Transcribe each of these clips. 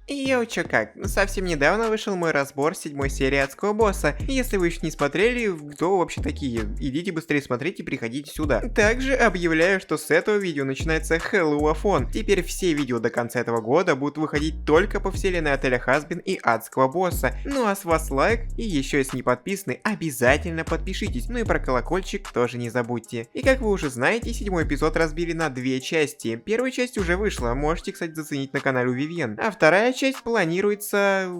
Йоу, чё как, совсем недавно вышел мой разбор 7 серии Адского босса. Если вы еще не смотрели, кто вообще такие? Идите быстрее смотреть и приходите сюда. Также объявляю, что с этого видео начинается Хэллоуафон. Теперь все видео до конца этого года будут выходить только по вселенной Отеля Хазбин и Адского босса. Ну а с вас лайк, и еще если не подписаны, обязательно подпишитесь. Ну и про колокольчик тоже не забудьте. И как вы уже знаете, 7-й эпизод разбили на 2 части. Первая часть уже вышла, можете, кстати, заценить на канале у Вивьен. А вторая часть планируется...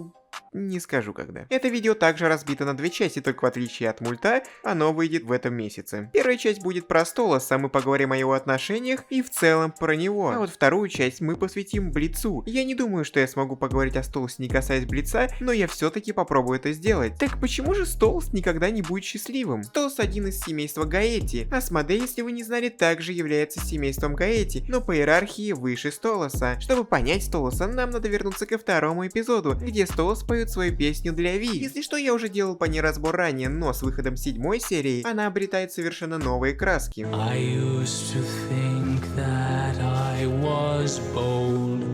не скажу когда. Это видео также разбито на 2 части, только в отличие от мульта, оно выйдет в этом месяце. Первая часть будет про Столоса, мы поговорим о его отношениях и в целом про него. А вот вторую часть мы посвятим Блицу. Я не думаю, что я смогу поговорить о Столосе, не касаясь Блица, но я все-таки попробую это сделать. Так почему же Столос никогда не будет счастливым? Столос один из семейства Гаэти. Асмодей, если вы не знали, также является семейством Гаэти, но по иерархии выше Столоса. Чтобы понять Столоса, нам надо вернуться ко второму эпизоду, где Столос поет свою песню для Ви. Если что, я уже делал по ней разбор ранее, но с выходом 7-й серии она обретает совершенно новые краски. I used to think that I was bold.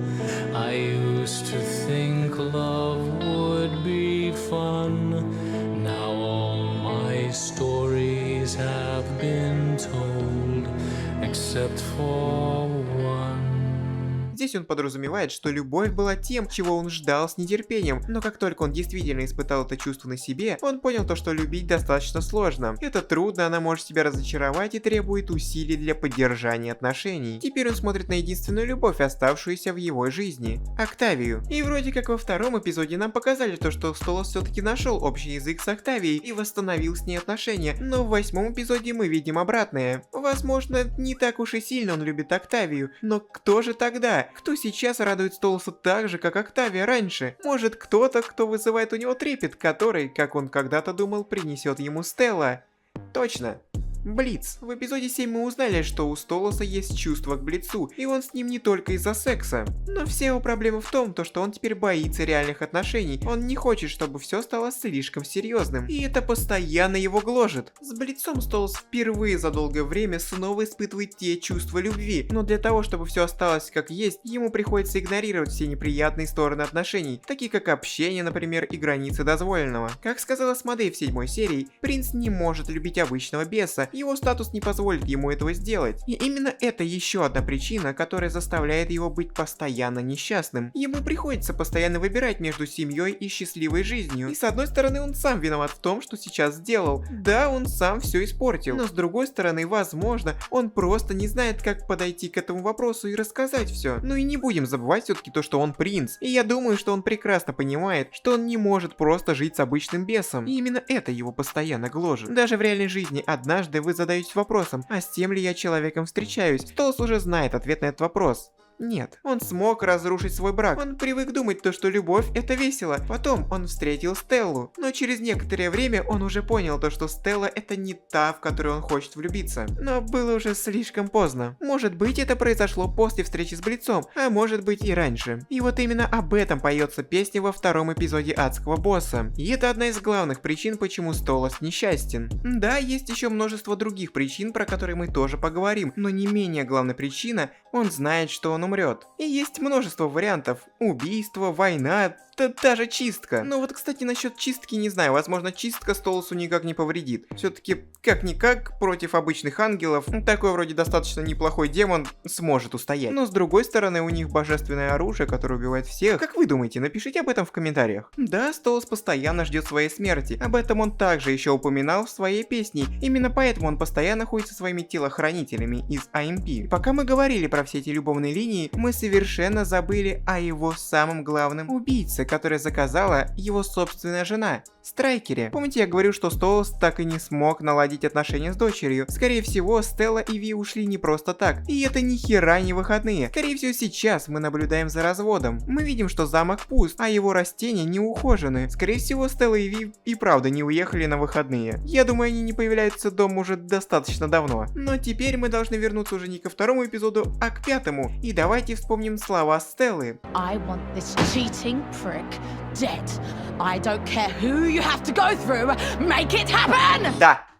I used to think love would be fun. Now all my stories have been told, except for one. Здесь он подразумевает, что любовь была тем, чего он ждал с нетерпением, но как только он действительно испытал это чувство на себе, он понял то, что любить достаточно сложно. Это трудно, она может тебя разочаровать и требует усилий для поддержания отношений. Теперь он смотрит на единственную любовь, оставшуюся в его жизни – Октавию. И вроде как во втором эпизоде нам показали то, что Столос все-таки нашел общий язык с Октавией и восстановил с ней отношения, но в 8-м эпизоде мы видим обратное. Возможно, не так уж и сильно он любит Октавию, но кто же тогда? Кто сейчас радует Столоса так же, как Октавия раньше? Может, кто-то, кто вызывает у него трепет, который, как он когда-то думал, принесет ему Стелла? Точно. Блиц. В эпизоде 7 мы узнали, что у Столоса есть чувство к Блицу, и он с ним не только из-за секса. Но вся его проблема в том, что он теперь боится реальных отношений, он не хочет, чтобы все стало слишком серьезным, и это постоянно его гложет. С Блицом Столос впервые за долгое время снова испытывает те чувства любви, но для того, чтобы все осталось как есть, ему приходится игнорировать все неприятные стороны отношений, такие как общение, например, и границы дозволенного. Как сказала Асмодей в 7 серии, принц не может любить обычного беса, его статус не позволит ему этого сделать. И именно это еще одна причина, которая заставляет его быть постоянно несчастным. Ему приходится постоянно выбирать между семьей и счастливой жизнью. И с одной стороны, он сам виноват в том, что сейчас сделал. Да, он сам все испортил. Но с другой стороны, возможно, он просто не знает, как подойти к этому вопросу и рассказать все. Ну и не будем забывать все-таки то, что он принц. И я думаю, что он прекрасно понимает, что он не может просто жить с обычным бесом. И именно это его постоянно гложет. Даже в реальной жизни однажды вы задаетесь вопросом, а с тем ли я человеком встречаюсь? Столос уже знает ответ на этот вопрос. Нет, он смог разрушить свой брак. Он привык думать то, что любовь это весело. Потом он встретил Стеллу. Но через некоторое время он уже понял то, что Стелла это не та, в которую он хочет влюбиться. Но было уже слишком поздно. Может быть, это произошло после встречи с Блицом, а может быть и раньше. И вот именно об этом поется песня во втором эпизоде Адского босса. И это одна из главных причин, почему Столос несчастен. Да, есть еще множество других причин, про которые мы тоже поговорим, но не менее главная причина, он знает, что он умрет. И есть множество вариантов. Убийство, война, даже чистка. Но вот, кстати, насчет чистки не знаю. Возможно, чистка Столосу никак не повредит. Все-таки, как-никак, против обычных ангелов, такой вроде достаточно неплохой демон сможет устоять. Но с другой стороны, у них божественное оружие, которое убивает всех. Как вы думаете? Напишите об этом в комментариях. Да, Столос постоянно ждет своей смерти. Об этом он также еще упоминал в своей песне. Именно поэтому он постоянно ходит со своими телохранителями из АМП. Пока мы говорили про все эти любовные линии, мы совершенно забыли о его самом главном убийце, которое заказала его собственная жена, Страйкере. Помните, я говорил, что Столос так и не смог наладить отношения с дочерью? Скорее всего, Стелла и Ви ушли не просто так, и это ни хера не выходные. Скорее всего, сейчас мы наблюдаем за разводом. Мы видим, что замок пуст, а его растения не ухожены. Скорее всего, Стелла и Ви и правда не уехали на выходные. Я думаю, они не появляются дома уже достаточно давно. Но теперь мы должны вернуться уже не ко второму эпизоду, а к пятому. И давайте вспомним слова Стеллы. I want this cheating prick dead. I don't care who you have to go through, make it happen!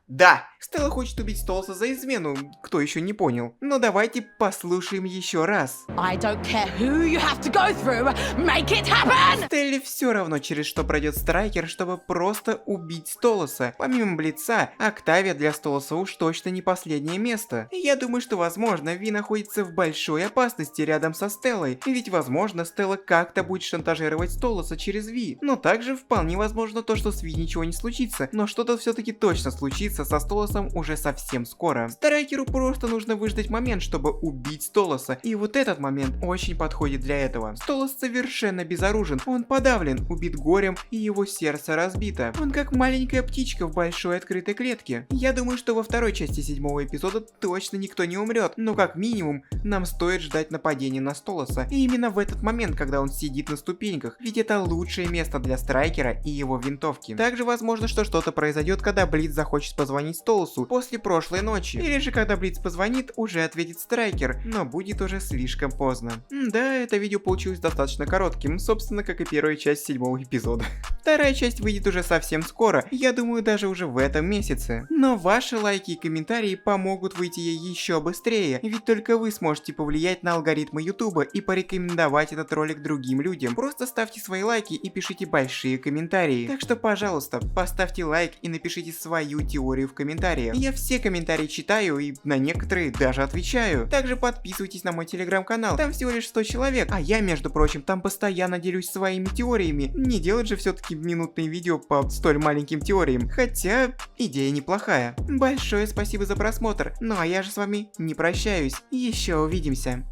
Да, Стелла хочет убить Столоса за измену, кто еще не понял. Но давайте послушаем еще раз. I don't care who you have to go through, make it happen! Стелле все равно, через что пройдет Страйкер, чтобы просто убить Столоса. Помимо Блица, Октавия для Столоса уж точно не последнее место. Я думаю, что возможно Ви находится в большой опасности рядом со Стеллой, ведь возможно Стелла как-то будет шантажировать Столоса через Ви. Но также вполне возможно то, что с Ви ничего не случится, но что-то все-таки точно случится со Столосом уже совсем скоро. Страйкеру просто нужно выждать момент, чтобы убить Столоса, и вот этот момент очень подходит для этого. Столос совершенно безоружен, он подавлен, убит горем и его сердце разбито. Он как маленькая птичка в большой открытой клетке. Я думаю, что во второй части 7-го эпизода точно никто не умрет, но как минимум нам стоит ждать нападения на Столоса. И именно в этот момент, когда он сидит на ступеньках, ведь это лучшее место для Страйкера и его винтовки. Также возможно, что что-то произойдет, когда Блиц захочет позвонить Столосу после прошлой ночи. Или же когда Блиц позвонит, уже ответит Страйкер, но будет уже слишком поздно. Да, это видео получилось достаточно коротким, собственно, как и первая часть 7-го эпизода. Вторая часть выйдет уже совсем скоро, я думаю, даже уже в этом месяце. Но ваши лайки и комментарии помогут выйти ей еще быстрее, ведь только вы сможете повлиять на алгоритмы Ютуба и порекомендовать этот ролик другим людям. Просто ставьте свои лайки и пишите большие комментарии. Так что, пожалуйста, поставьте лайк и напишите свою теорию в комментариях. Я все комментарии читаю и на некоторые даже отвечаю. Также подписывайтесь на мой телеграм-канал, там всего лишь 100 человек, а я, между прочим, там постоянно делюсь своими теориями. Не делать же все-таки минутные видео по столь маленьким теориям, хотя идея неплохая. Большое спасибо за просмотр, ну а я же с вами не прощаюсь, еще увидимся.